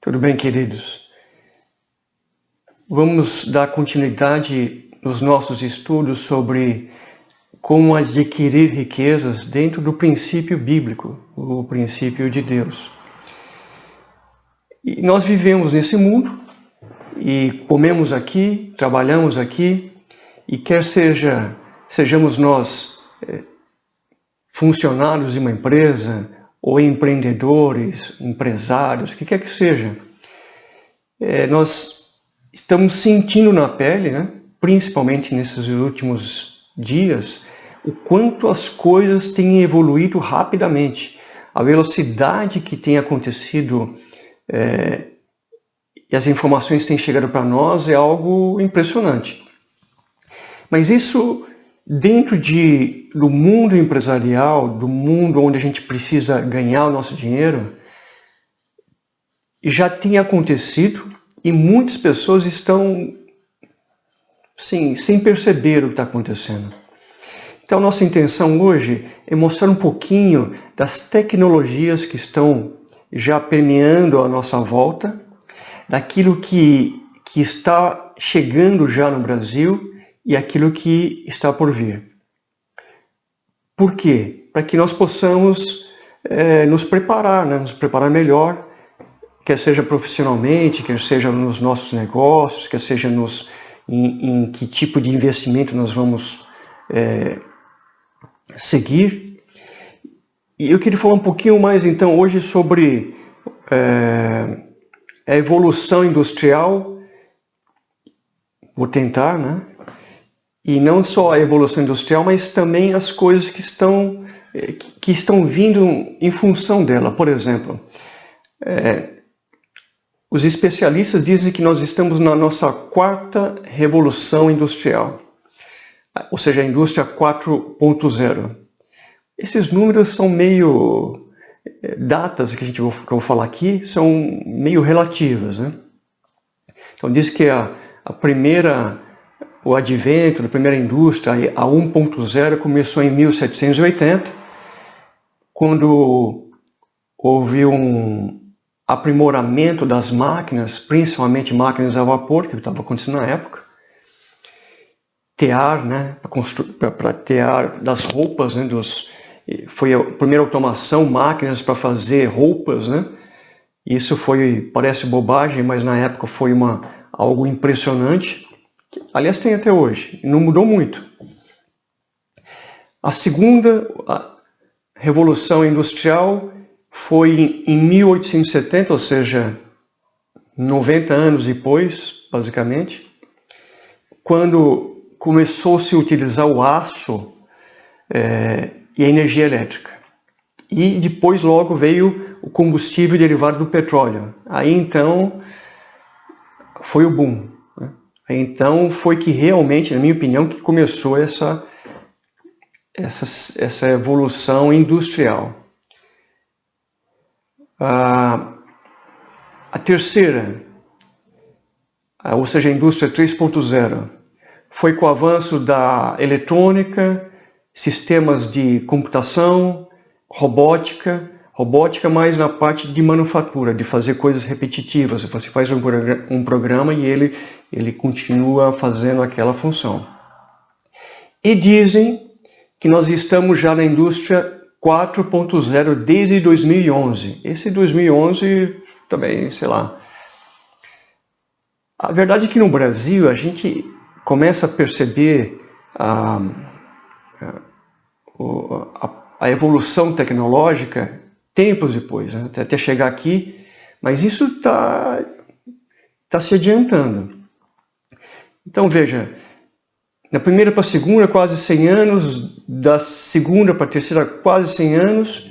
Tudo bem, queridos? Vamos dar continuidade nos nossos estudos sobre como adquirir riquezas dentro do princípio bíblico, o princípio de Deus. E nós vivemos nesse mundo e comemos aqui, trabalhamos aqui, e quer sejamos nós funcionários de uma empresa, ou empreendedores, empresários, o que quer que seja, nós estamos sentindo na pele, né, principalmente nesses últimos dias, o quanto as coisas têm evoluído rapidamente. A velocidade que tem acontecido e as informações têm chegado para nós é algo impressionante. Mas isso, dentro do mundo empresarial, do mundo onde a gente precisa ganhar o nosso dinheiro, já tem acontecido e muitas pessoas estão, sim, sem perceber o que está acontecendo. Então, nossa intenção hoje é mostrar um pouquinho das tecnologias que estão já permeando a nossa volta, daquilo que está chegando já no Brasil e aquilo que está por vir. Por quê? Para que nós possamos nos preparar, né? Nos preparar melhor, quer seja profissionalmente, quer seja nos nossos negócios, quer seja em que tipo de investimento nós vamos seguir. E eu queria falar um pouquinho mais então hoje sobre a evolução industrial. Vou tentar, né? E não só a evolução industrial, mas também as coisas que estão vindo em função dela. Por exemplo, os especialistas dizem que nós estamos na nossa quarta revolução industrial, ou seja, a indústria 4.0. Esses números são meio datas que eu vou falar aqui são meio relativas, né? Então diz que o advento da primeira indústria, a 1.0, começou em 1780, quando houve um aprimoramento das máquinas, principalmente máquinas a vapor, que estava acontecendo na época. Tear, né, para tear das roupas, né, foi a primeira automação, máquinas para fazer roupas, né? Isso parece bobagem, mas na época foi algo impressionante. Aliás, tem até hoje, não mudou muito. A segunda revolução industrial foi em 1870, ou seja, 90 anos depois, basicamente, quando começou a se utilizar o aço e a energia elétrica. E depois logo veio o combustível derivado do petróleo. Aí então foi o boom. Então foi que realmente, na minha opinião, que começou essa evolução industrial. A terceira, ou seja, a indústria 3.0, foi com o avanço da eletrônica, sistemas de computação, robótica mais na parte de manufatura, de fazer coisas repetitivas. Você faz um programa e ele continua fazendo aquela função. E dizem que nós estamos já na indústria 4.0 desde 2011. Esse 2011 também, sei lá. A verdade é que no Brasil a gente começa a perceber a evolução tecnológica tempos depois, né? Até chegar aqui, mas isso está se adiantando. Então veja, da primeira para a segunda, quase 100 anos, da segunda para a terceira, quase 100 anos,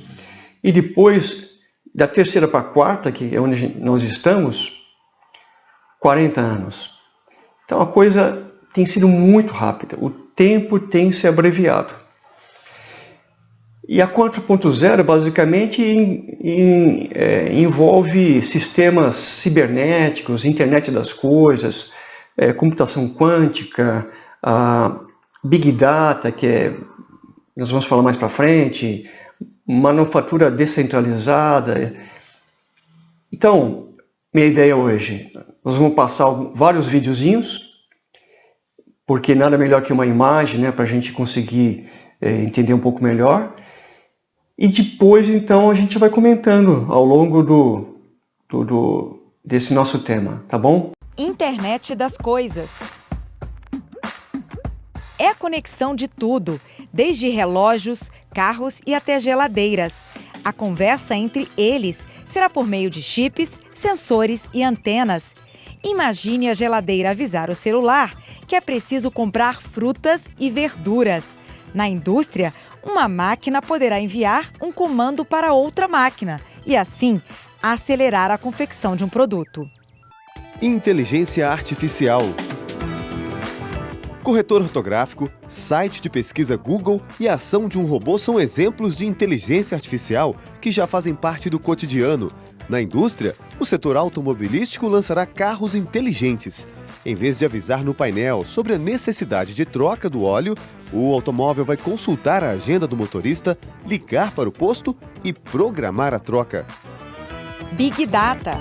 e depois da terceira para a quarta, que é onde nós estamos, 40 anos. Então a coisa tem sido muito rápida, o tempo tem se abreviado. E a 4.0 basicamente envolve sistemas cibernéticos, internet das coisas, computação quântica, Big Data, nós vamos falar mais para frente, manufatura descentralizada. Então, minha ideia hoje? Nós vamos passar vários videozinhos, porque nada melhor que uma imagem, né, para a gente conseguir entender um pouco melhor. E depois, então, a gente vai comentando ao longo desse nosso tema, tá bom? Internet das coisas. É a conexão de tudo, desde relógios, carros e até geladeiras. A conversa entre eles será por meio de chips, sensores e antenas. Imagine a geladeira avisar o celular que é preciso comprar frutas e verduras. Na indústria, uma máquina poderá enviar um comando para outra máquina e, assim, acelerar a confecção de um produto. Inteligência artificial. Corretor ortográfico, site de pesquisa Google e a ação de um robô são exemplos de inteligência artificial que já fazem parte do cotidiano. Na indústria, o setor automobilístico lançará carros inteligentes. Em vez de avisar no painel sobre a necessidade de troca do óleo, o automóvel vai consultar a agenda do motorista, ligar para o posto e programar a troca. Big Data.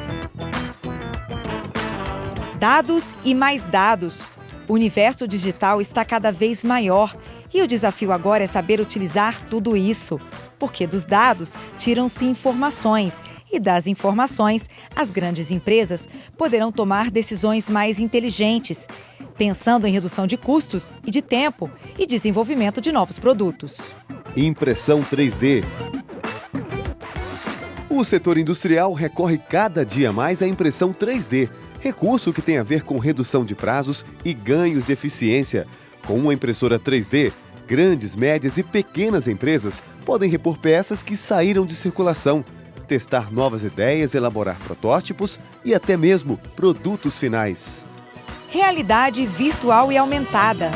Dados e mais dados. O universo digital está cada vez maior e o desafio agora é saber utilizar tudo isso. Porque dos dados tiram-se informações e das informações as grandes empresas poderão tomar decisões mais inteligentes, pensando em redução de custos e de tempo e desenvolvimento de novos produtos. Impressão 3D. O setor industrial recorre cada dia mais à impressão 3D, recurso que tem a ver com redução de prazos e ganhos de eficiência. Com uma impressora 3D, grandes, médias e pequenas empresas podem repor peças que saíram de circulação, testar novas ideias, elaborar protótipos e até mesmo produtos finais. Realidade virtual e aumentada.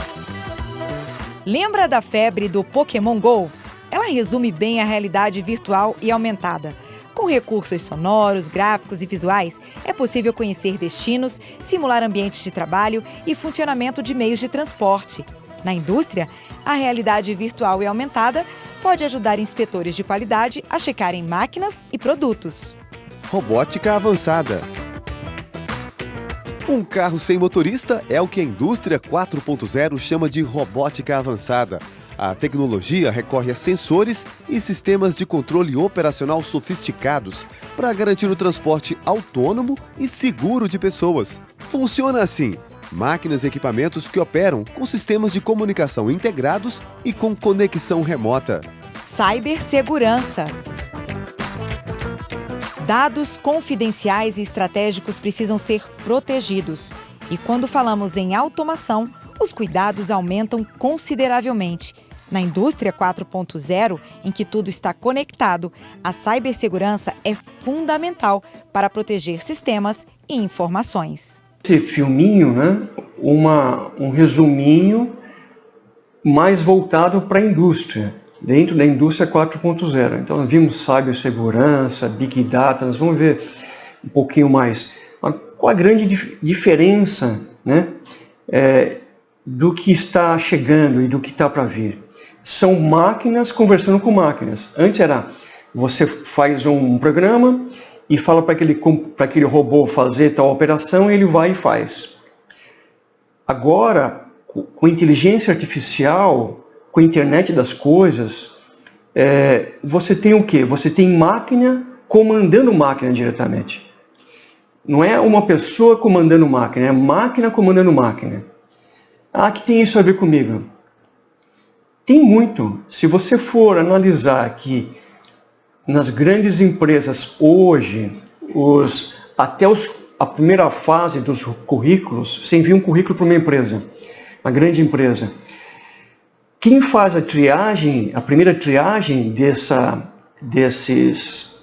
Lembra da febre do Pokémon Go? Ela resume bem a realidade virtual e aumentada. Com recursos sonoros, gráficos e visuais, é possível conhecer destinos, simular ambientes de trabalho e funcionamento de meios de transporte. Na indústria, a realidade virtual e aumentada pode ajudar inspetores de qualidade a checarem máquinas e produtos. Robótica avançada. Um carro sem motorista é o que a indústria 4.0 chama de robótica avançada. A tecnologia recorre a sensores e sistemas de controle operacional sofisticados para garantir o transporte autônomo e seguro de pessoas. Funciona assim: máquinas e equipamentos que operam com sistemas de comunicação integrados e com conexão remota. Cibersegurança. Dados confidenciais e estratégicos precisam ser protegidos. E quando falamos em automação, os cuidados aumentam consideravelmente. Na indústria 4.0, em que tudo está conectado, a cibersegurança é fundamental para proteger sistemas e informações. Esse filminho, né, um resuminho mais voltado para a indústria, dentro da indústria 4.0. Então, nós vimos cibersegurança, Big Data, nós vamos ver um pouquinho mais. Qual a grande diferença, né, do que está chegando e do que está para vir? São máquinas conversando com máquinas. Antes era, você faz um programa e fala para aquele robô fazer tal operação e ele vai e faz. Agora, com inteligência artificial, com a internet das coisas, você tem o quê? Você tem máquina comandando máquina diretamente. Não é uma pessoa comandando máquina, é máquina comandando máquina. Ah, que tem isso a ver comigo? Tem muito. Se você for analisar que nas grandes empresas hoje, a primeira fase dos currículos, você envia um currículo para uma empresa, uma grande empresa. Quem faz a triagem, a primeira triagem desses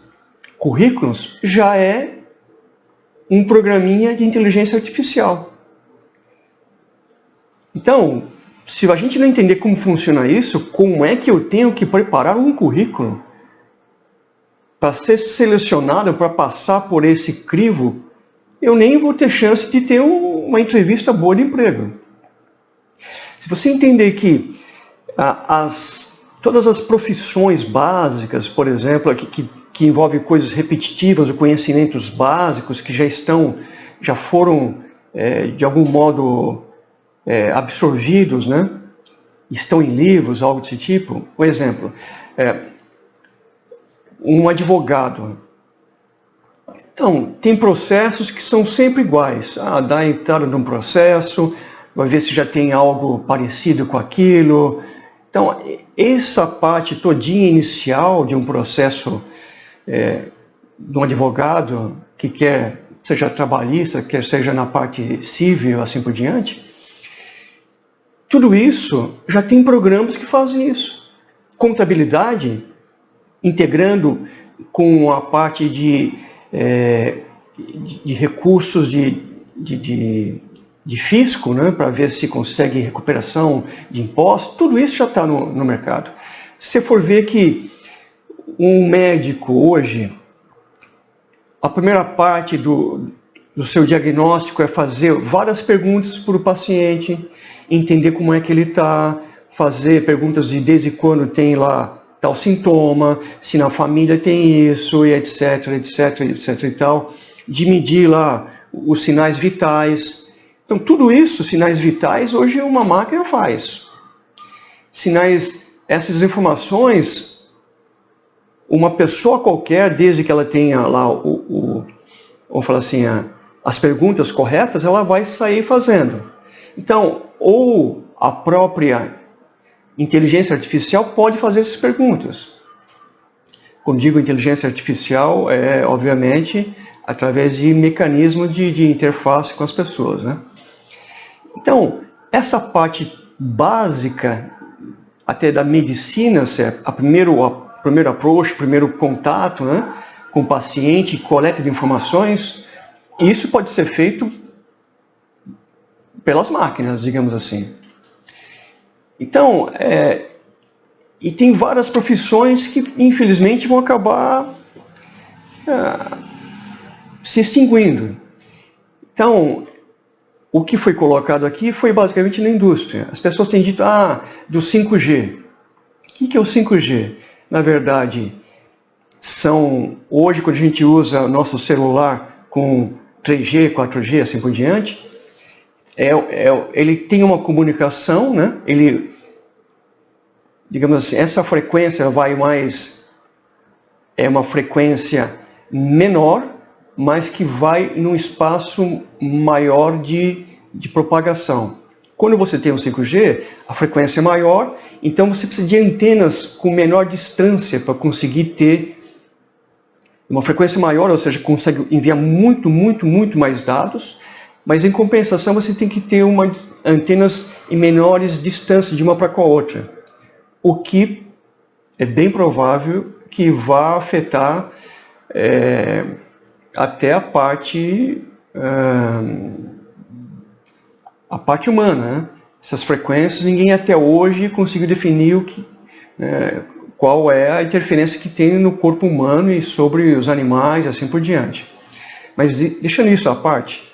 currículos já é um programinha de inteligência artificial. Então, se a gente não entender como funciona isso, como é que eu tenho que preparar um currículo para ser selecionado, para passar por esse crivo, eu nem vou ter chance de ter uma entrevista boa de emprego. Se você entender que todas as profissões básicas, por exemplo, que que envolve coisas repetitivas, ou conhecimentos básicos que já foram, de algum modo, absorvidos, né? Estão em livros, algo desse tipo. Por exemplo, um advogado. Então, tem processos que são sempre iguais. Dá a entrada num processo, vai ver se já tem algo parecido com aquilo. Então, essa parte todinha inicial de um processo de um advogado, que quer seja trabalhista, quer seja na parte civil, assim por diante, tudo isso já tem programas que fazem isso. Contabilidade, integrando com a parte de recursos de fisco, né, para ver se consegue recuperação de impostos, tudo isso já está no mercado. Se você for ver que um médico hoje, a primeira parte do seu diagnóstico é fazer várias perguntas para o paciente, entender como é que ele está, fazer perguntas de desde quando tem lá tal sintoma, se na família tem isso, e etc, etc, etc e tal, de medir lá os sinais vitais. Então tudo isso, sinais vitais, hoje uma máquina faz. Essas informações, uma pessoa qualquer, desde que ela tenha lá vamos falar assim, as perguntas corretas, ela vai sair fazendo. Então, ou a própria inteligência artificial pode fazer essas perguntas. Quando digo inteligência artificial, obviamente, através de mecanismos de interface com as pessoas, né? Então, essa parte básica, até da medicina, a primeiro approach, primeiro contato, né, com o paciente, coleta de informações, isso pode ser feito pelas máquinas, digamos assim. Então, e tem várias profissões que, infelizmente, vão acabar se extinguindo. Então, o que foi colocado aqui foi basicamente na indústria. As pessoas têm dito, do 5G. O que é o 5G? Na verdade, hoje, quando a gente usa nosso celular com 3G, 4G, assim por diante, ele tem uma comunicação, né? Digamos assim, essa frequência vai mais... É uma frequência menor, mas que vai num espaço maior de propagação. Quando você tem um 5G, a frequência é maior, então você precisa de antenas com menor distância para conseguir ter uma frequência maior, ou seja, consegue enviar muito, muito, muito mais dados, mas em compensação você tem que ter antenas em menores distâncias de uma para com a outra, o que é bem provável que vá afetar até a parte humana, né? Essas frequências, ninguém até hoje conseguiu definir qual é a interferência que tem no corpo humano e sobre os animais e assim por diante. Mas deixando isso à parte,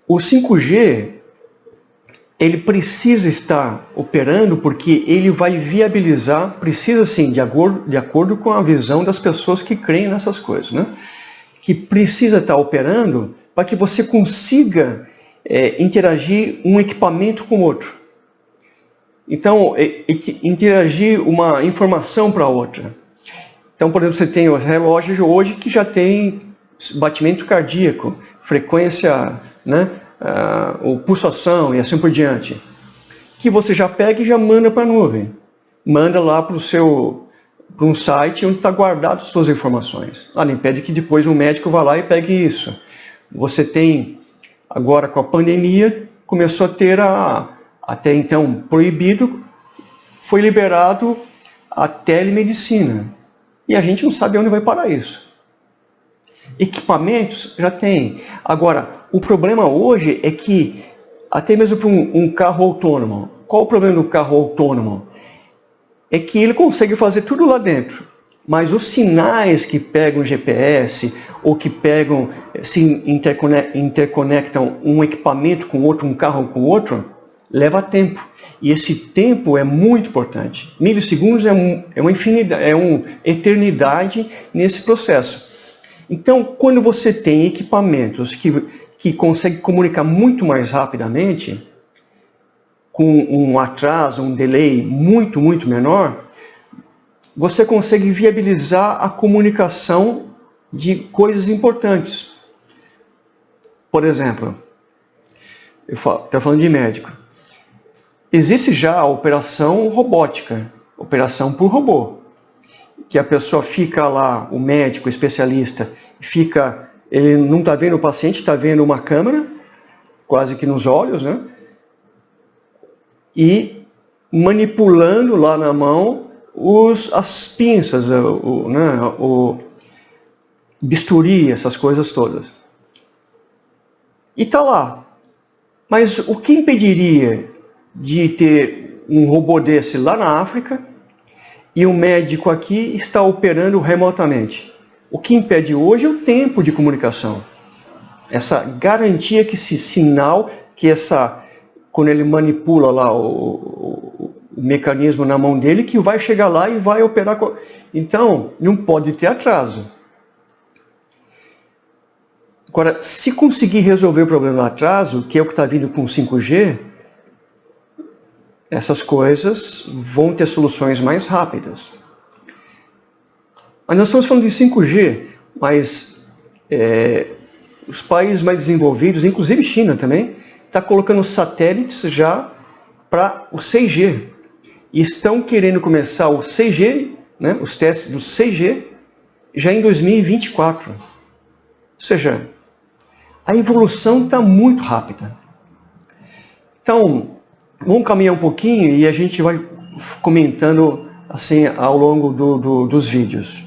o 5G, ele precisa estar operando porque ele vai viabilizar, precisa sim, de acordo com a visão das pessoas que creem nessas coisas, né? Que precisa estar operando para que você consiga interagir um equipamento com o outro. Então, interagir uma informação para outra. Então, por exemplo, você tem os relógios hoje que já tem batimento cardíaco, frequência, né, pulsação e assim por diante, que você já pega e já manda para a nuvem. Manda lá para um site onde está guardado as suas informações. Não impede que depois um médico vá lá e pegue isso. Você tem, agora com a pandemia, começou a ter até então proibido, foi liberado a telemedicina. E a gente não sabe onde vai parar isso. Equipamentos já tem. Agora, o problema hoje é que, até mesmo para um carro autônomo, qual o problema do carro autônomo? É que ele consegue fazer tudo lá dentro, mas os sinais que pegam GPS ou que se interconectam um equipamento com outro, um carro com outro, leva tempo. E esse tempo é muito importante. Milissegundos é uma infinidade, é uma eternidade nesse processo. Então, quando você tem equipamentos que conseguem comunicar muito mais rapidamente, com um atraso, um delay muito, muito menor, você consegue viabilizar a comunicação de coisas importantes. Por exemplo, estou falando de médico. Existe já a operação robótica, operação por robô, que a pessoa fica lá, o médico, o especialista, ele não está vendo o paciente, está vendo uma câmera, quase que nos olhos, né? E manipulando lá na mão as pinças, o bisturi, essas coisas todas. E está lá. Mas o que impediria de ter um robô desse lá na África e um médico aqui está operando remotamente? O que impede hoje é o tempo de comunicação. Essa garantia que esse sinal, quando ele manipula lá o mecanismo na mão dele, que vai chegar lá e vai operar. Então, não pode ter atraso. Agora, se conseguir resolver o problema do atraso, que é o que está vindo com 5G, essas coisas vão ter soluções mais rápidas. Mas nós estamos falando de 5G, mas os países mais desenvolvidos, inclusive China também, está colocando satélites já para o 6G. E estão querendo começar o 6G, né, os testes do 6G, já em 2024. Ou seja, a evolução está muito rápida. Então, vamos caminhar um pouquinho e a gente vai comentando assim ao longo dos vídeos.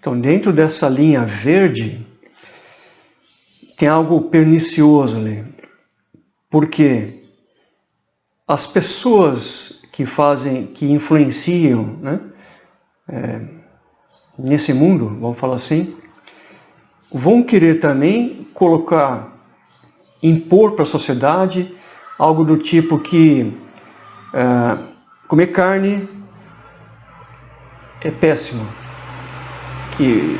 Então, dentro dessa linha verde, tem algo pernicioso ali. Porque as pessoas que influenciam, né, nesse mundo, vamos falar assim, vão querer também impor para a sociedade algo do tipo que comer carne é péssimo, que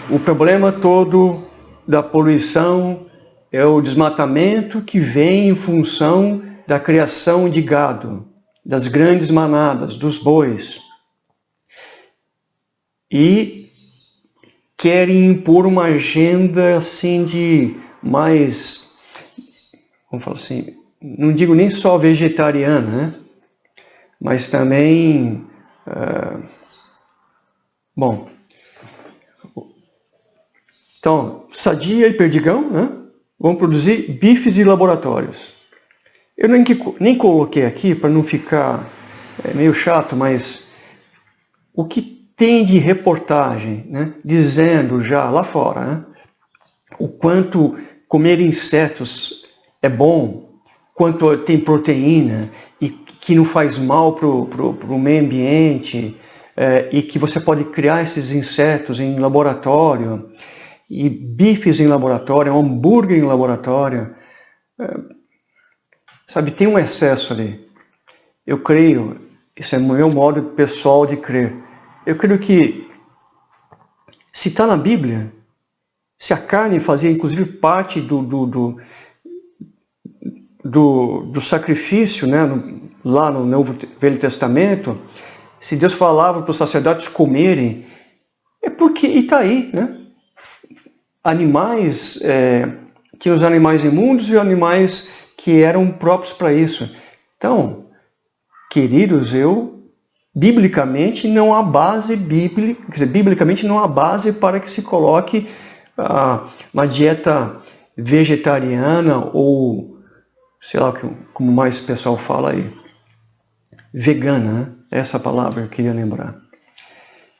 o problema todo da poluição é o desmatamento que vem em função da criação de gado, das grandes manadas, dos bois. E querem impor uma agenda assim de mais, vamos falar assim, não digo nem só vegetariana, né? Mas também, bom, então, Sadia e Perdigão, né, vão produzir bifes de laboratórios. Eu nem coloquei aqui para não ficar meio chato, mas o que tem de reportagem, né, dizendo já lá fora, né, o quanto comer insetos é bom, quanto tem proteína e que não faz mal para o meio ambiente, e que você pode criar esses insetos em laboratório, e bifes em laboratório, hambúrguer em laboratório. Sabe, tem um excesso ali. Eu creio, isso é o meu modo pessoal de crer, eu creio que se está na Bíblia, se a carne fazia inclusive parte do sacrifício, né, lá no Velho Testamento, se Deus falava para os sacerdotes comerem, é porque, e está aí, né? Animais, tinha os animais imundos e animais que eram próprios para isso. Então, queridos, biblicamente não há base biblicamente não há base para que se coloque uma dieta vegetariana ou, sei lá, como mais o pessoal fala aí, vegana, né? Essa palavra eu queria lembrar.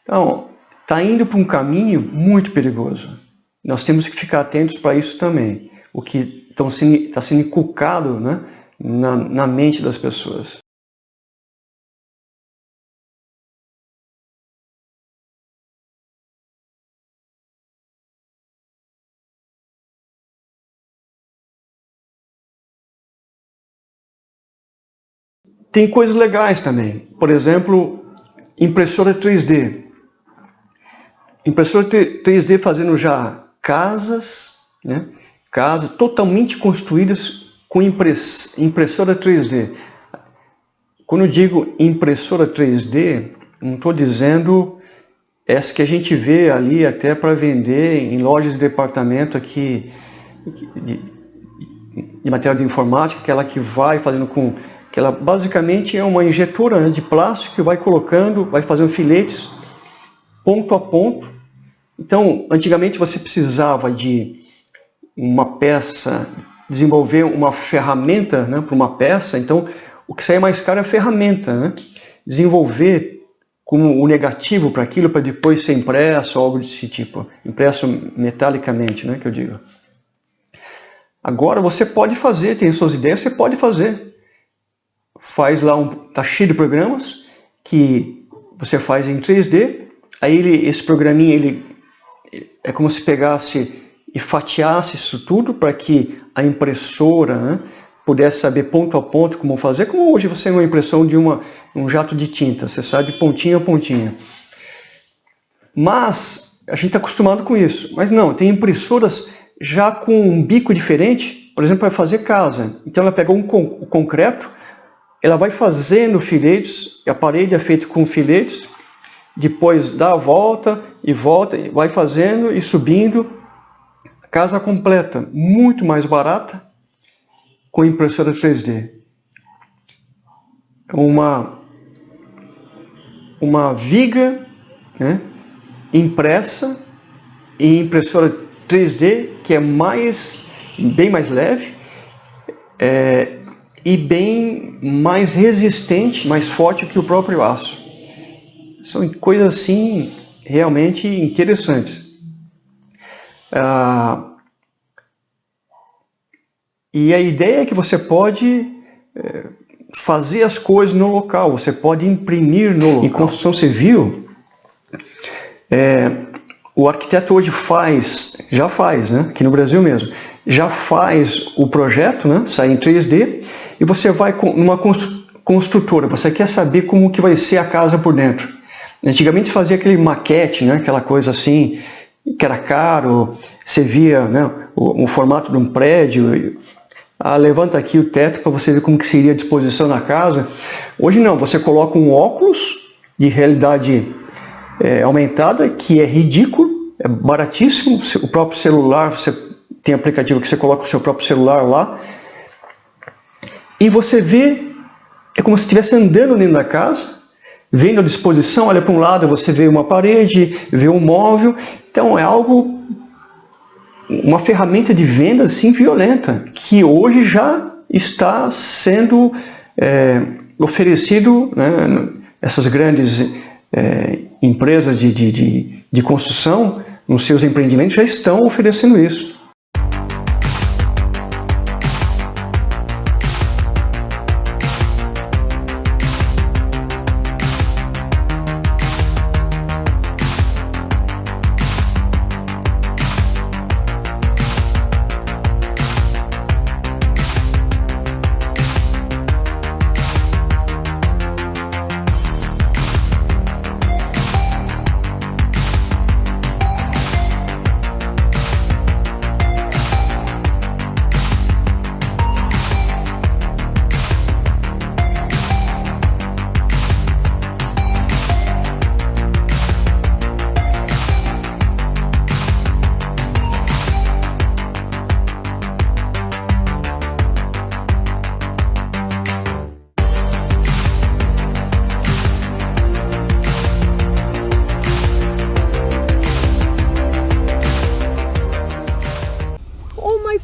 Então, está indo para um caminho muito perigoso. Nós temos que ficar atentos para isso também. O que está sendo inculcado, né, na mente das pessoas. Tem coisas legais também. Por exemplo, impressora 3D. Impressora 3D fazendo já casas, né? Casas totalmente construídas com impressora 3D. Quando eu digo impressora 3D, não estou dizendo essa que a gente vê ali até para vender em lojas de departamento aqui de material de informática, aquela que vai fazendo com... que ela basicamente é uma injetora, né, de plástico que vai colocando, vai fazendo filetes ponto a ponto. Então, antigamente você precisava de uma peça, desenvolver uma ferramenta, né, para uma peça. Então, o que saía mais caro é a ferramenta, né? Desenvolver como o negativo para aquilo, para depois ser impresso, algo desse tipo. Impresso metalicamente, né, que eu digo. Agora você pode fazer, tem suas ideias, você pode fazer. Faz lá tá cheio de programas que você faz em 3D. Aí esse programinha, é como se pegasse e fatiasse isso tudo para que a impressora, né, pudesse saber ponto a ponto como fazer, como hoje você tem uma impressão de um jato de tinta, você sabe pontinha a pontinha. Mas a gente está acostumado com isso. Mas não, tem impressoras já com um bico diferente, por exemplo, para fazer casa. Então ela pega o concreto, ela vai fazendo filetes, a parede é feita com filetes, depois dá a volta, e vai fazendo e subindo. Casa completa, muito mais barata, com impressora 3D. Uma viga, né, impressa em impressora 3D, que é bem mais leve, e bem mais resistente, mais forte que o próprio aço. São coisas assim realmente interessantes. E a ideia é que você pode fazer as coisas no local, você pode imprimir no local. Em construção civil, o arquiteto hoje já faz, né, aqui no Brasil mesmo, já faz o projeto, né, sai em 3D, e você vai numa construtora, você quer saber como que vai ser a casa por dentro. Antigamente se fazia aquele maquete, né, aquela coisa assim, que era caro, você via, né, o formato de um prédio, levanta aqui o teto para você ver como que seria a disposição da casa. Hoje não, você coloca um óculos de realidade aumentada, que é ridículo, é baratíssimo, o próprio celular, você tem aplicativo que você coloca o seu próprio celular lá, e você vê, é como se estivesse andando dentro da casa, vendo a disposição, olha para um lado, você vê uma parede, vê um móvel, então é algo, uma ferramenta de venda assim violenta, que hoje já está sendo oferecido, né, essas grandes empresas de construção, nos seus empreendimentos já estão oferecendo isso.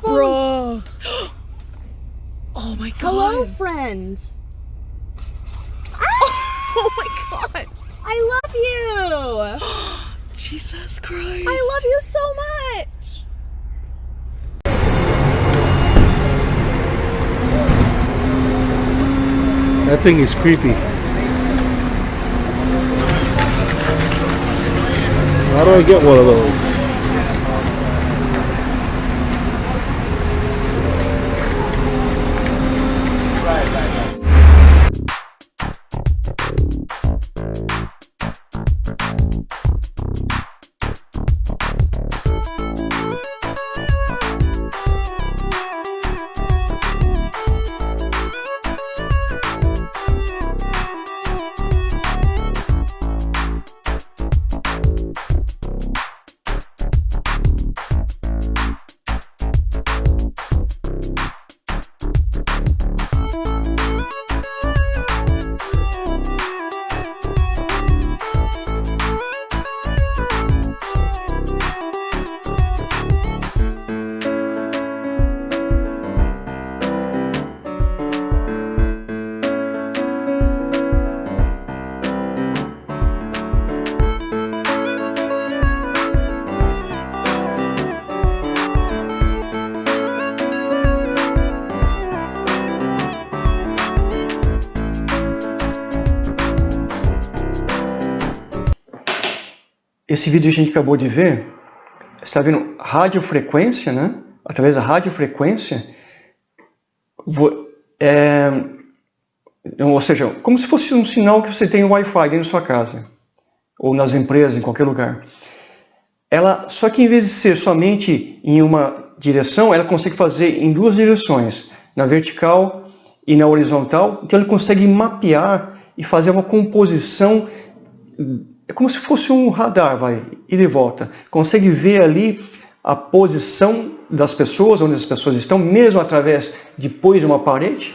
Bro. Oh my god. Hello, friend. Oh my god. I love you. Jesus Christ. I love you so much. That thing is creepy. How do I get one of those? Esse vídeo que a gente acabou de ver, você está vendo radiofrequência, né? Através da radiofrequência, ou seja, como se fosse um sinal que você tem no Wi-Fi dentro da sua casa, ou nas empresas, em qualquer lugar. Só que em vez de ser somente em uma direção, ela consegue fazer em duas direções, na vertical e na horizontal. Então ele consegue mapear e fazer uma composição. É como se fosse um radar, ida e volta. Consegue ver ali a posição das pessoas, onde as pessoas estão, mesmo através depois de uma parede.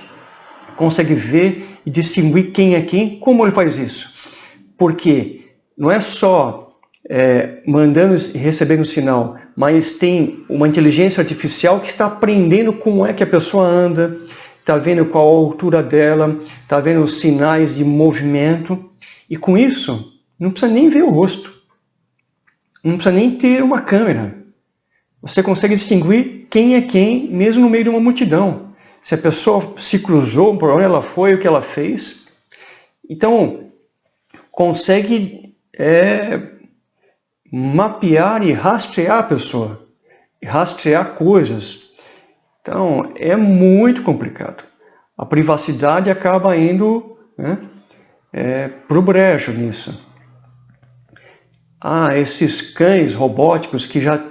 Consegue ver e distinguir quem é quem. Como ele faz isso? Porque não é só mandando e recebendo sinal, mas tem uma inteligência artificial que está aprendendo como é que a pessoa anda, está vendo qual a altura dela, está vendo os sinais de movimento. E com isso, não precisa nem ver o rosto. Não precisa nem ter uma câmera. Você consegue distinguir quem é quem, mesmo no meio de uma multidão. Se a pessoa se cruzou, por onde ela foi, o que ela fez. Então, consegue mapear e rastrear a pessoa. E rastrear coisas. Então, é muito complicado. A privacidade acaba indo, né, pro brejo nisso. Esses cães robóticos que já,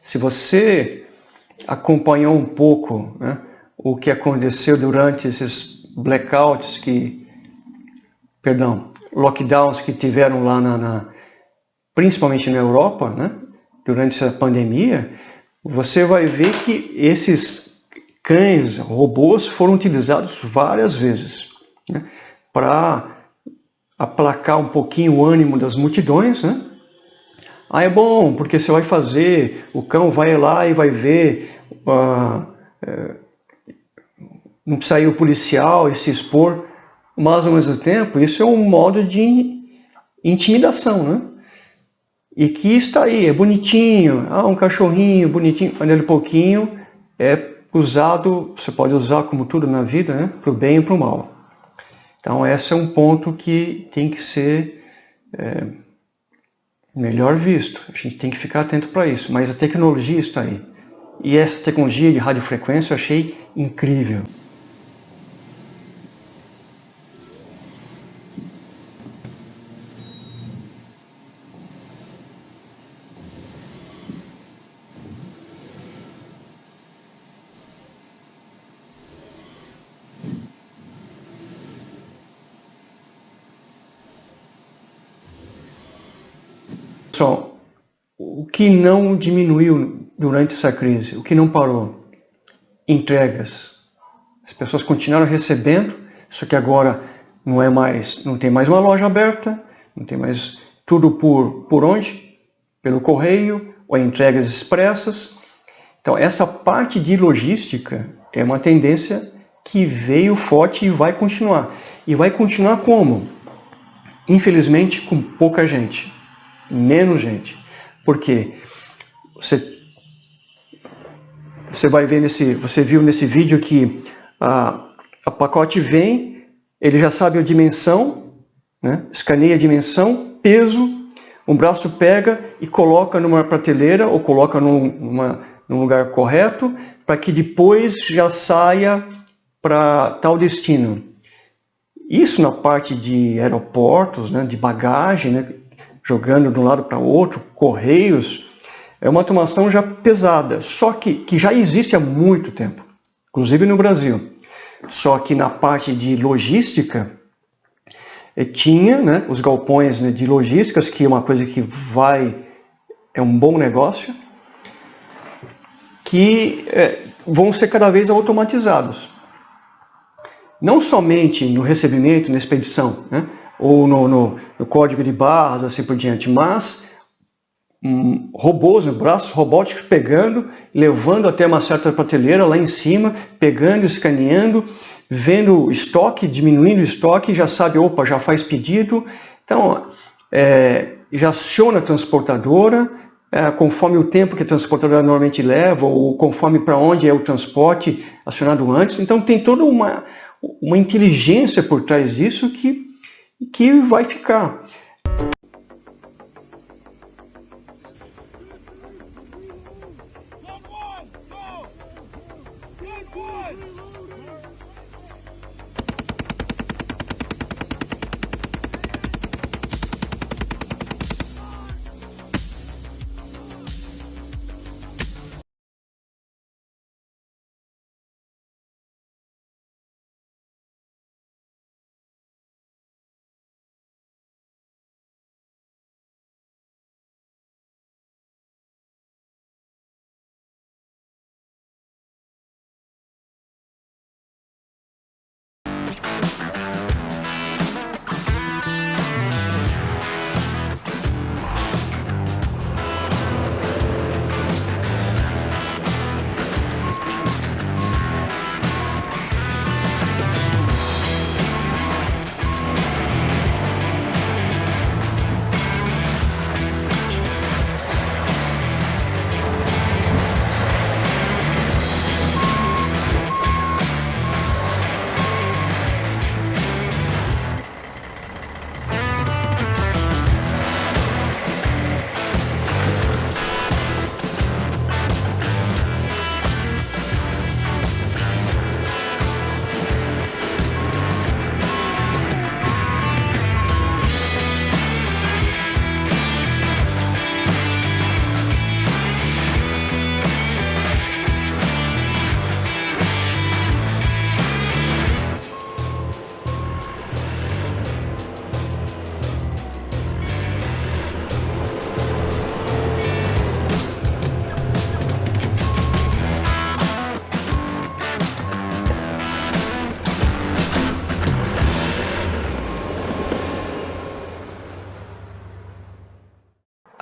se você acompanhou um pouco, né, o que aconteceu durante esses blackouts lockdowns que tiveram lá principalmente na Europa, né, durante essa pandemia, você vai ver que esses cães robôs foram utilizados várias vezes, né, para aplacar um pouquinho o ânimo das multidões, né? É bom, porque você vai fazer, o cão vai lá e vai ver, não precisa ir o policial e se expor, mas ao mesmo tempo isso é um modo de intimidação, né? E que está aí, é bonitinho, um cachorrinho bonitinho, mas ele pouquinho é usado, você pode usar como tudo na vida, né? Para o bem e para o mal. Então esse é um ponto que tem que ser melhor visto. A gente tem que ficar atento para isso. Mas a tecnologia está aí. E essa tecnologia de radiofrequência eu achei incrível. Pessoal, o que não diminuiu durante essa crise? O que não parou? Entregas. As pessoas continuaram recebendo, só que agora não tem mais uma loja aberta, não tem mais tudo por onde? Pelo correio, ou entregas expressas. Então essa parte de logística é uma tendência que veio forte e vai continuar. E vai continuar como? Infelizmente com pouca gente, menos gente. Por quê? Você vai ver você viu nesse vídeo que a pacote vem, ele já sabe a dimensão, né? Escaneia a dimensão, peso, um braço pega e coloca numa prateleira ou coloca num lugar correto para que depois já saia para tal destino. Isso na parte de aeroportos, né, de bagagem, né, jogando de um lado para o outro, correios, é uma automação já pesada, só que já existe há muito tempo, inclusive no Brasil. Só que na parte de logística, tinha, né, os galpões, né, de logísticas, que é uma coisa que é um bom negócio, que vão ser cada vez automatizados. Não somente no recebimento, na expedição, né, ou no código de barras, assim por diante, mas robôs, braços robóticos pegando, levando até uma certa prateleira lá em cima, pegando, escaneando, vendo o estoque, diminuindo o estoque, já sabe, opa, já faz pedido. Então, já aciona a transportadora, conforme o tempo que a transportadora normalmente leva, ou conforme para onde é o transporte acionado antes. Então, tem toda uma inteligência por trás disso que vai ficar.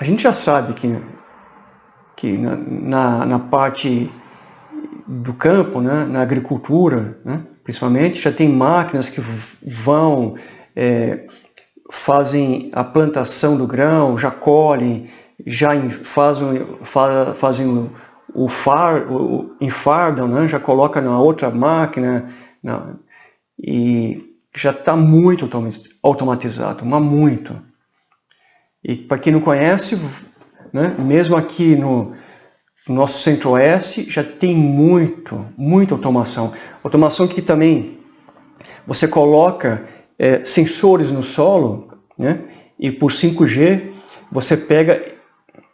a gente já sabe que na parte do campo, né, na agricultura, né, principalmente, já tem máquinas que vão, fazem a plantação do grão, já colhem, já fazem enfardam, né, já coloca na outra máquina, e já está muito automatizado, mas muito. E para quem não conhece, né, mesmo aqui no nosso centro-oeste, já tem muita automação. Automação que também você coloca sensores no solo, né, e por 5G você pega,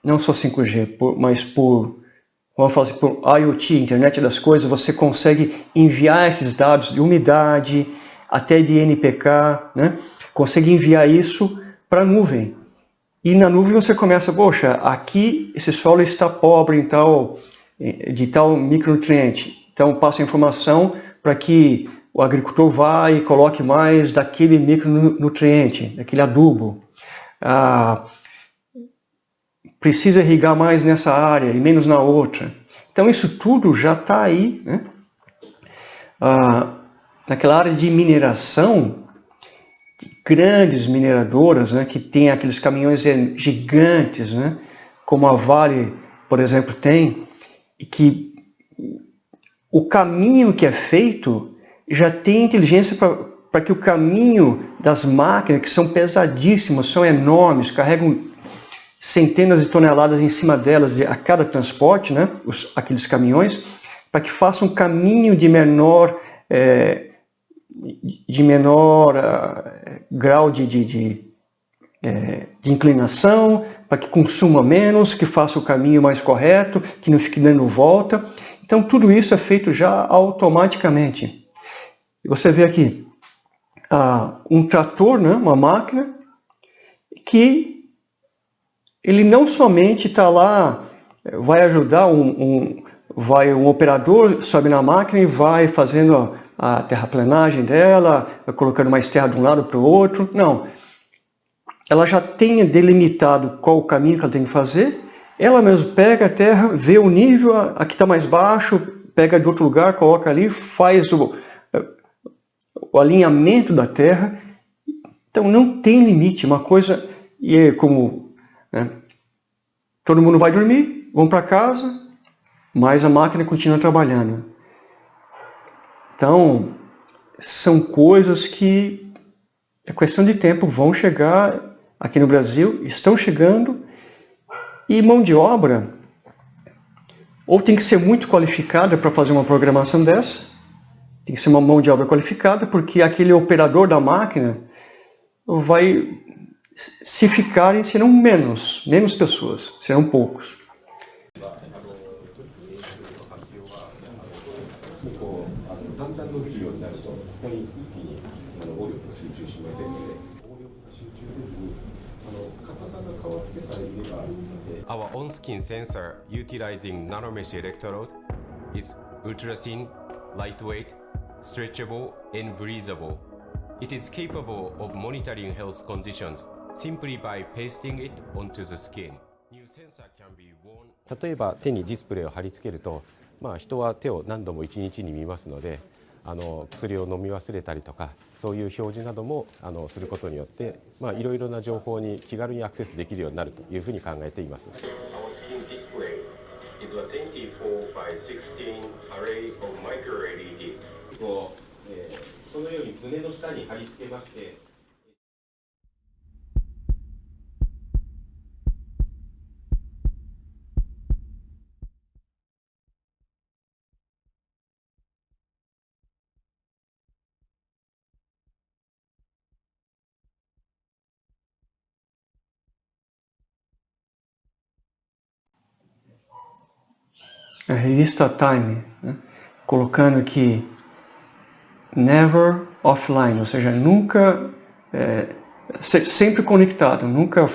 não só 5G, mas vamos falar assim, por IoT, Internet das Coisas, você consegue enviar esses dados de umidade, até de NPK, né, consegue enviar isso para a nuvem. E na nuvem você começa, poxa, aqui esse solo está pobre de tal micronutriente. Então passa a informação para que o agricultor vá e coloque mais daquele micronutriente, daquele adubo. Precisa irrigar mais nessa área e menos na outra. Então isso tudo já está aí, né? Naquela área de mineração, grandes mineradoras, né, que tem aqueles caminhões gigantes, né, como a Vale, por exemplo, tem, e que o caminho que é feito já tem inteligência para que o caminho das máquinas, que são pesadíssimas, são enormes, carregam centenas de toneladas em cima delas a cada transporte, né, aqueles caminhões, para que façam um caminho de menor grau de inclinação, para que consuma menos, que faça o caminho mais correto, que não fique dando volta. Então tudo isso é feito já automaticamente. E você vê aqui um trator, né, uma máquina, que ele não somente está lá, vai ajudar um operador, sobe na máquina e vai fazendo a terraplenagem dela, colocando mais terra de um lado para o outro. Não. Ela já tem delimitado qual o caminho que ela tem que fazer. Ela mesmo pega a terra, vê o nível, aqui está mais baixo, pega de outro lugar, coloca ali, faz o alinhamento da terra. Então não tem limite. Uma coisa, e é como, né, todo mundo vai dormir, vão para casa, mas a máquina continua trabalhando. Então, são coisas que é questão de tempo, vão chegar aqui no Brasil, estão chegando, e mão de obra, ou tem que ser muito qualificada para fazer uma programação dessa, tem que ser uma mão de obra qualificada, porque aquele operador da máquina vai, se ficarem, serão menos pessoas, serão poucos. Our on-skin sensor utilizing nanomesh electrode is ultra-thin, lightweight, stretchable, and breathable. It is capable of monitoring health conditions simply by pasting it onto the skin. New sensor can be worn. 例えば手にディスプレイを貼り付けると、人は手を何度も1日に見ますので、薬を飲み忘れたりとか、そういう表示などもすることによって、いろいろな情報に気軽にアクセスできるようになるというふうに考えています。Our skin display is a 24 by 16 array of micro LEDs. このように胸の下に貼り付けまして。A revista Time, né, colocando aqui never offline, ou seja, nunca, sempre conectado, nunca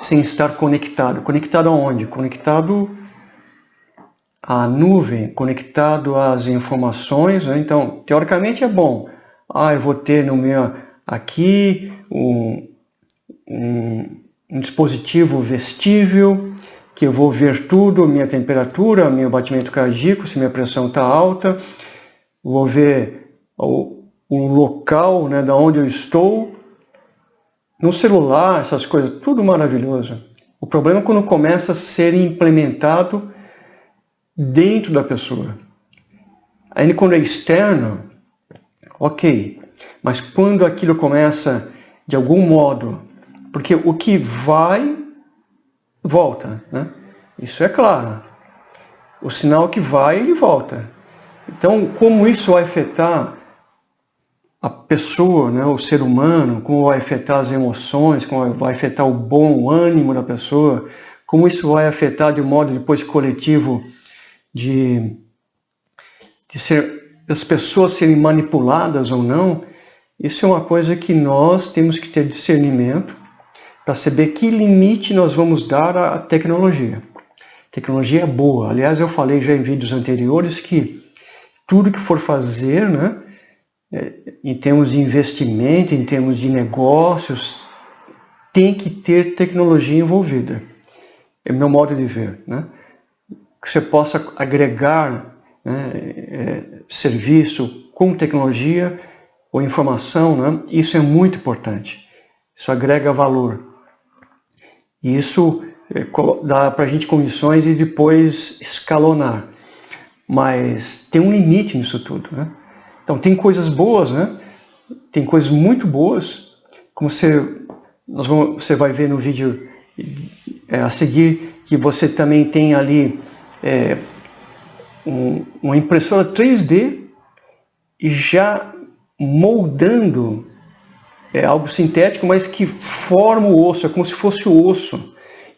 sem estar conectado. Conectado aonde? Conectado à nuvem, conectado às informações, né? Então, teoricamente é bom. Eu vou ter no meu aqui um um dispositivo vestível, que eu vou ver tudo, minha temperatura, meu batimento cardíaco, se minha pressão está alta, vou ver o local, né, da onde eu estou, no celular, essas coisas, tudo maravilhoso. O problema é quando começa a ser implementado dentro da pessoa. Aí quando é externo, ok, mas quando aquilo começa de algum modo, porque o que vai, volta, né? Isso é claro. O sinal que vai, ele volta. Então, como isso vai afetar a pessoa, né, o ser humano, como vai afetar as emoções, como vai afetar o bom ânimo da pessoa, como isso vai afetar de um modo depois coletivo das pessoas serem manipuladas ou não, isso é uma coisa que nós temos que ter discernimento para saber que limite nós vamos dar à tecnologia. Tecnologia é boa. Aliás, eu falei já em vídeos anteriores que tudo que for fazer, né, em termos de investimento, em termos de negócios, tem que ter tecnologia envolvida. É o meu modo de ver, né? Que você possa agregar, né, serviço com tecnologia ou informação, né? Isso é muito importante. Isso agrega valor. E isso dá para a gente condições de depois escalonar. Mas tem um limite nisso tudo, né? Então tem coisas boas, né? Tem coisas muito boas, como você vai ver no vídeo a seguir, que você também tem ali uma impressora 3D e já moldando algo sintético, mas que forma o osso, é como se fosse o osso.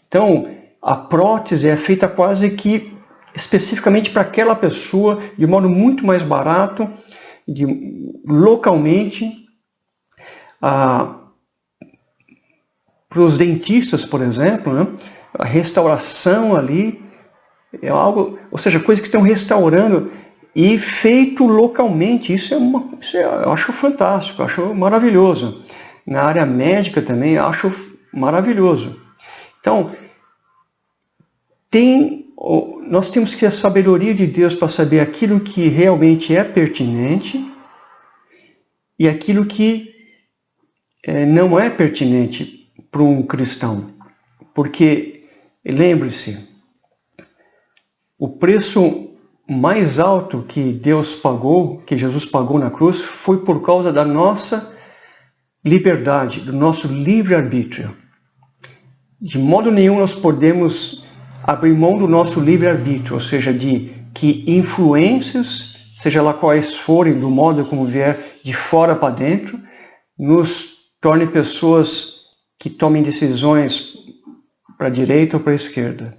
Então, a prótese é feita quase que especificamente para aquela pessoa, de modo muito mais barato, localmente. Para os dentistas, por exemplo, né, a restauração ali é algo, ou seja, coisas que estão restaurando e feito localmente. Isso eu acho fantástico, eu acho maravilhoso. Na área médica também acho maravilhoso. Então, nós temos que ter a sabedoria de Deus para saber aquilo que realmente é pertinente e aquilo que não é pertinente para um cristão. Porque, lembre-se, o preço mais alto que Deus pagou, que Jesus pagou na cruz, foi por causa da nossa liberdade, do nosso livre-arbítrio. De modo nenhum nós podemos abrir mão do nosso livre-arbítrio, ou seja, de que influências, seja lá quais forem, do modo como vier de fora para dentro, nos torne pessoas que tomem decisões para a direita ou para a esquerda.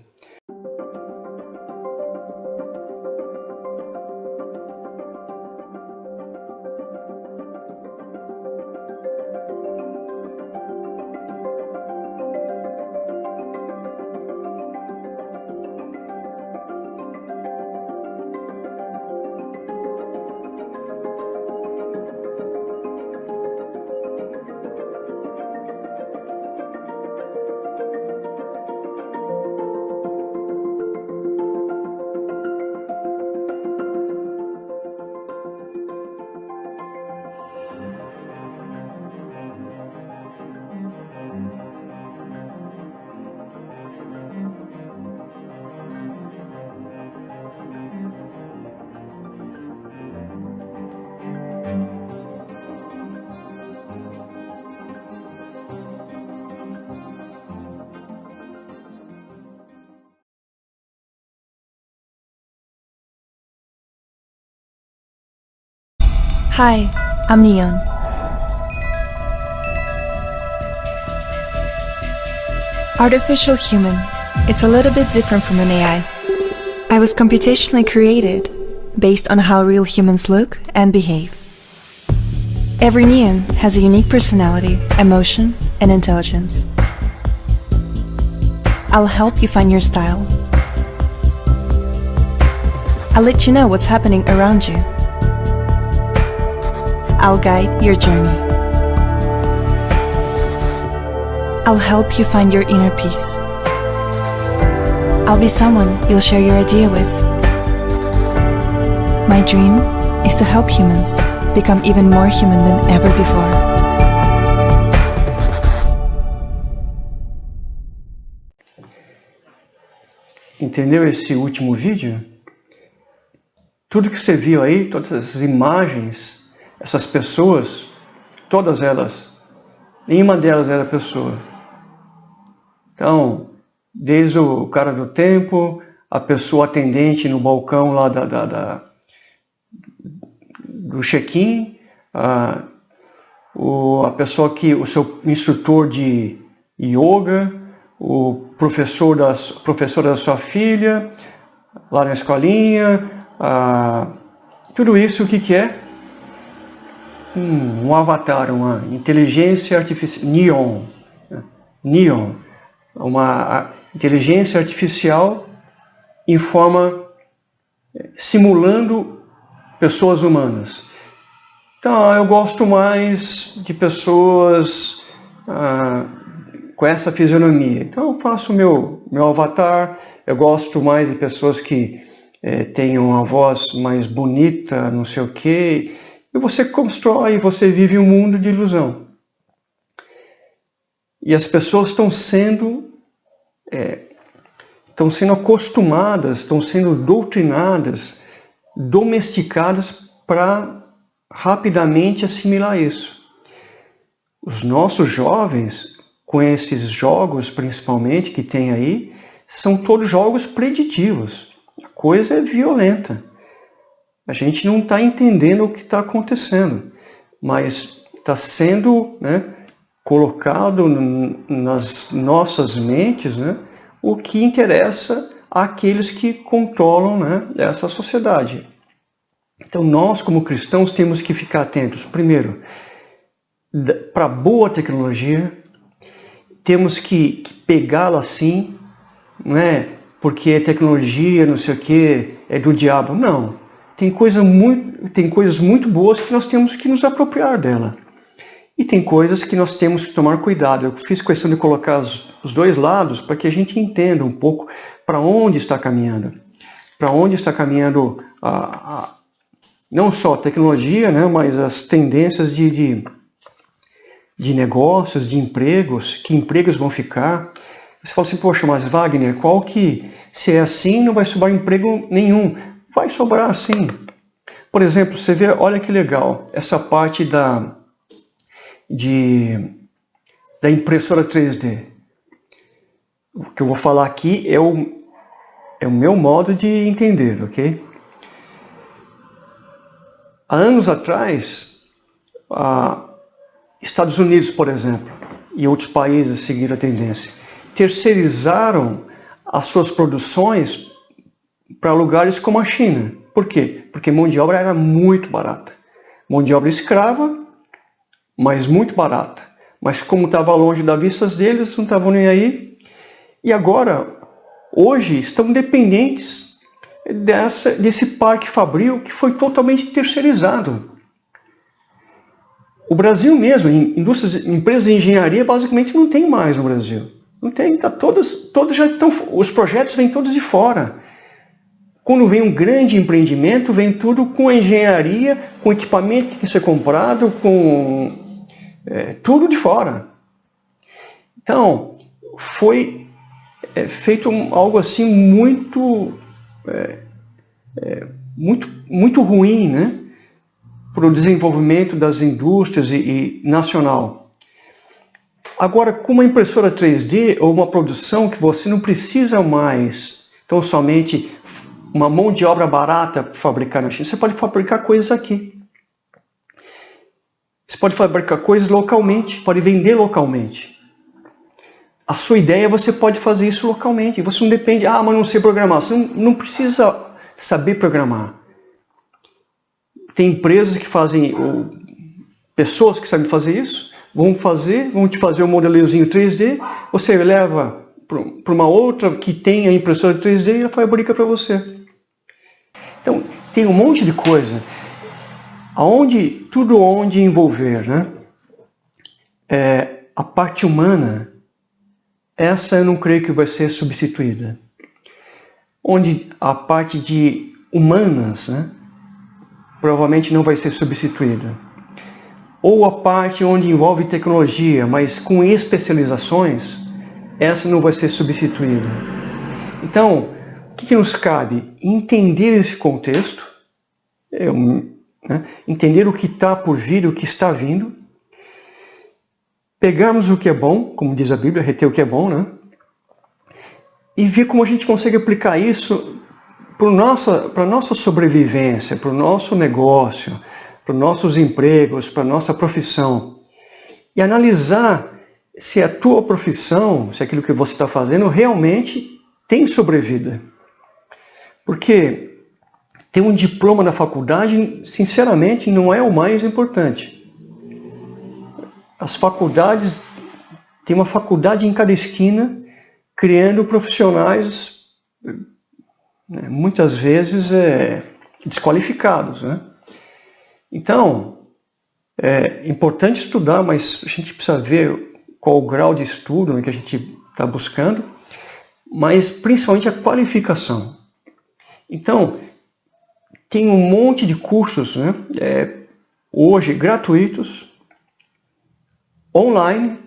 Hi, I'm Neon. Artificial human. It's a little bit different from an AI. I was computationally created based on how real humans look and behave. Every Neon has a unique personality, emotion, and intelligence. I'll help you find your style. I'll let you know what's happening around you. I'll guide your journey. I'll help you find your inner peace. I'll be someone you'll share your idea with. My dream is to help humans become even more human than ever before. Entendeu esse último vídeo? Tudo que você viu aí, todas essas imagens, essas pessoas, todas elas, nenhuma delas era pessoa. Então, desde o cara do tempo, a pessoa atendente no balcão lá do check-in, a pessoa o seu instrutor de yoga, o professor da sua filha, lá na escolinha, tudo isso o que é? Um avatar, uma inteligência artificial, Neon, uma inteligência artificial em forma, simulando pessoas humanas. Então, eu gosto mais de pessoas com essa fisionomia. Então, eu faço meu avatar. Eu gosto mais de pessoas que tenham uma voz mais bonita, não sei o quê. E você constrói, você vive um mundo de ilusão. E as pessoas estão sendo acostumadas, estão sendo doutrinadas, domesticadas para rapidamente assimilar isso. Os nossos jovens, com esses jogos principalmente que tem aí, são todos jogos preditivos. A coisa é violenta. A gente não está entendendo o que está acontecendo, mas está sendo, colocado nas nossas mentes, o que interessa àqueles que controlam, essa sociedade. Então nós, como cristãos, temos que ficar atentos, primeiro, para boa tecnologia. Temos que pegá-la assim, não é porque é tecnologia, não sei o que, é do diabo. Não, tem coisas muito boas que nós temos que nos apropriar dela. E tem coisas que nós temos que tomar cuidado. Eu fiz questão de colocar os dois lados para que a gente entenda um pouco para onde está caminhando. Para onde está caminhando não só a tecnologia, mas as tendências de negócios, de empregos, que empregos vão ficar. Você fala assim, poxa, mas Wagner, se é assim, não vai sobrar emprego nenhum. Vai sobrar sim. Por exemplo, você vê, olha que legal, essa parte da impressora 3D. O que eu vou falar aqui é o meu modo de entender, ok? Há anos atrás, Estados Unidos, por exemplo, e outros países seguiram a tendência, terceirizaram as suas produções para lugares como a China. Por quê? Porque mão de obra era muito barata. Mão de obra escrava, mas muito barata. Mas como estava longe das vistas deles, não estavam nem aí. E agora, hoje, estão dependentes desse parque fabril que foi totalmente terceirizado. O Brasil mesmo, empresas de engenharia, basicamente não tem mais no Brasil. Não tem, todos já estão, os projetos vêm todos de fora. Quando vem um grande empreendimento, vem tudo com engenharia, com equipamento que tem que ser comprado, com tudo de fora. Então, foi feito algo assim muito ruim, para o desenvolvimento das indústrias e nacional. Agora, com uma impressora 3D ou uma produção que você não precisa mais, então somente uma mão de obra barata para fabricar na China, você pode fabricar coisas aqui. Você pode fabricar coisas localmente, pode vender localmente. A sua ideia, você pode fazer isso localmente. Você não depende, mas não sei programar. Você não precisa saber programar. Tem empresas que fazem, pessoas que sabem fazer isso, vão te fazer um modelozinho 3D, você leva para uma outra que tem a impressora 3D e ela fabrica para você. Então, tem um monte de coisa. Tudo onde envolver, a parte humana essa eu não creio que vai ser substituída. Onde a parte de humanas, né, provavelmente não vai ser substituída. Ou a parte onde envolve tecnologia, mas com especializações, essa não vai ser substituída. Então, o que nos cabe? Entender esse contexto, entender o que está por vir, o que está vindo, pegarmos o que é bom, como diz a Bíblia, reter o que é bom, né? E ver como a gente consegue aplicar isso para a nossa sobrevivência, para o nosso negócio, para os nossos empregos, para a nossa profissão. E analisar se a tua profissão, se aquilo que você está fazendo realmente tem sobrevida. Porque ter um diploma na faculdade, sinceramente, não é o mais importante. As faculdades, tem uma faculdade em cada esquina, criando profissionais, muitas vezes desqualificados, né? Então, é importante estudar, mas a gente precisa ver qual o grau de estudo que a gente está buscando, mas principalmente a qualificação. Então, tem um monte de cursos, né, hoje gratuitos, online,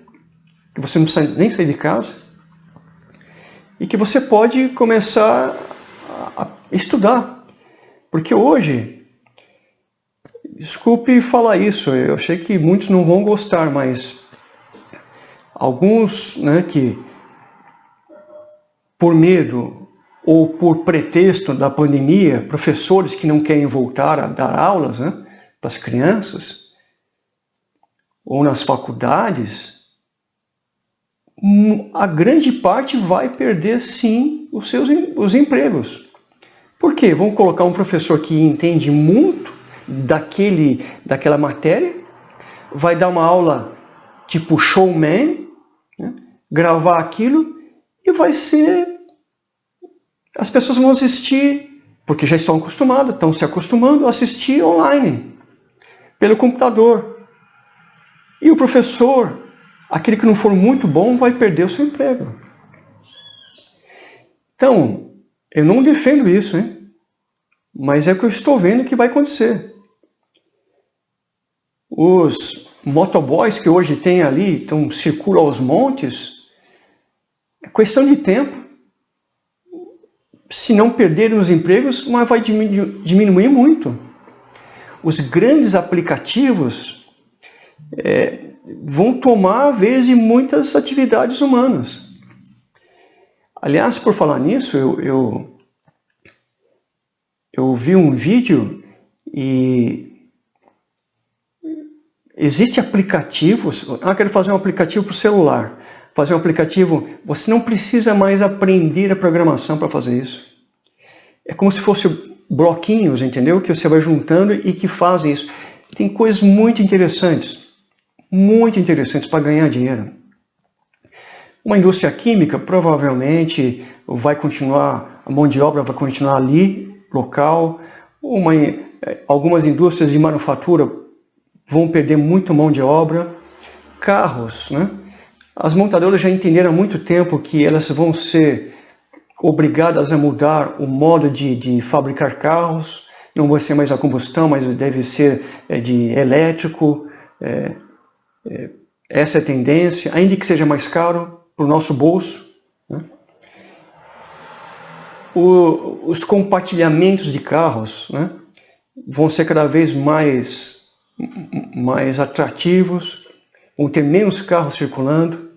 que você não precisa nem sair de casa, e que você pode começar a estudar. Porque hoje, desculpe falar isso, eu sei que muitos não vão gostar, mas alguns, né, que por medo ou por pretexto da pandemia, professores que não querem voltar a dar aulas, né, para as crianças, ou nas faculdades, a grande parte vai perder sim os empregos. Por quê? Vão colocar um professor que entende muito daquela matéria, vai dar uma aula tipo showman, né, gravar aquilo e vai ser... As pessoas vão assistir, porque já estão acostumadas, estão se acostumando a assistir online, pelo computador. E o professor, aquele que não for muito bom, vai perder o seu emprego. Então, eu não defendo isso, hein? Mas é o que eu estou vendo que vai acontecer. Os motoboys que hoje tem ali, então circulam aos montes, é questão de tempo. Se não perderem os empregos, mas vai diminuir muito. Os grandes aplicativos vão tomar a vez de muitas atividades humanas. Aliás, por falar nisso, eu vi um vídeo e existem aplicativos. Quero fazer um aplicativo para o celular. Fazer um aplicativo, você não precisa mais aprender a programação para fazer isso. É como se fosse bloquinhos, entendeu? Que você vai juntando e que fazem isso. Tem coisas muito interessantes para ganhar dinheiro. Uma indústria química provavelmente vai continuar, a mão de obra vai continuar ali, local. Algumas indústrias de manufatura vão perder muito mão de obra. Carros, né? As montadoras já entenderam há muito tempo que elas vão ser obrigadas a mudar o modo de fabricar carros. Não vai ser mais a combustão, mas deve ser de elétrico. Essa é a tendência, ainda que seja mais caro para o nosso bolso, né? Os compartilhamentos de carros, né, vão ser cada vez mais atrativos, vão ter menos carros circulando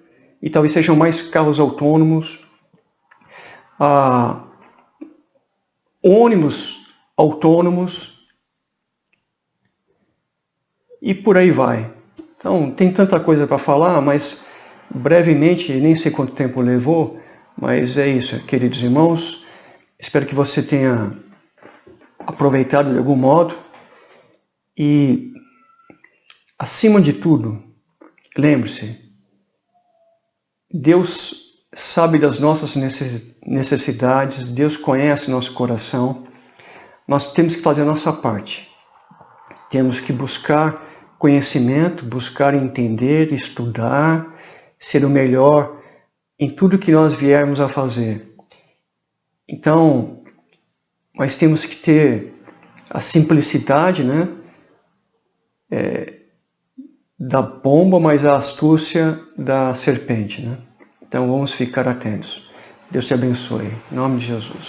e talvez sejam mais carros autônomos, ônibus autônomos e por aí vai. Então, tem tanta coisa para falar, mas brevemente, nem sei quanto tempo levou, mas é isso, queridos irmãos. Espero que você tenha aproveitado de algum modo e, acima de tudo, lembre-se, Deus sabe das nossas necessidades, Deus conhece nosso coração. Nós temos que fazer a nossa parte. Temos que buscar conhecimento, buscar entender, estudar, ser o melhor em tudo que nós viermos a fazer. Então, nós temos que ter a simplicidade, né, da pomba, mas a astúcia da serpente, né? Então vamos ficar atentos. Deus te abençoe. Em nome de Jesus.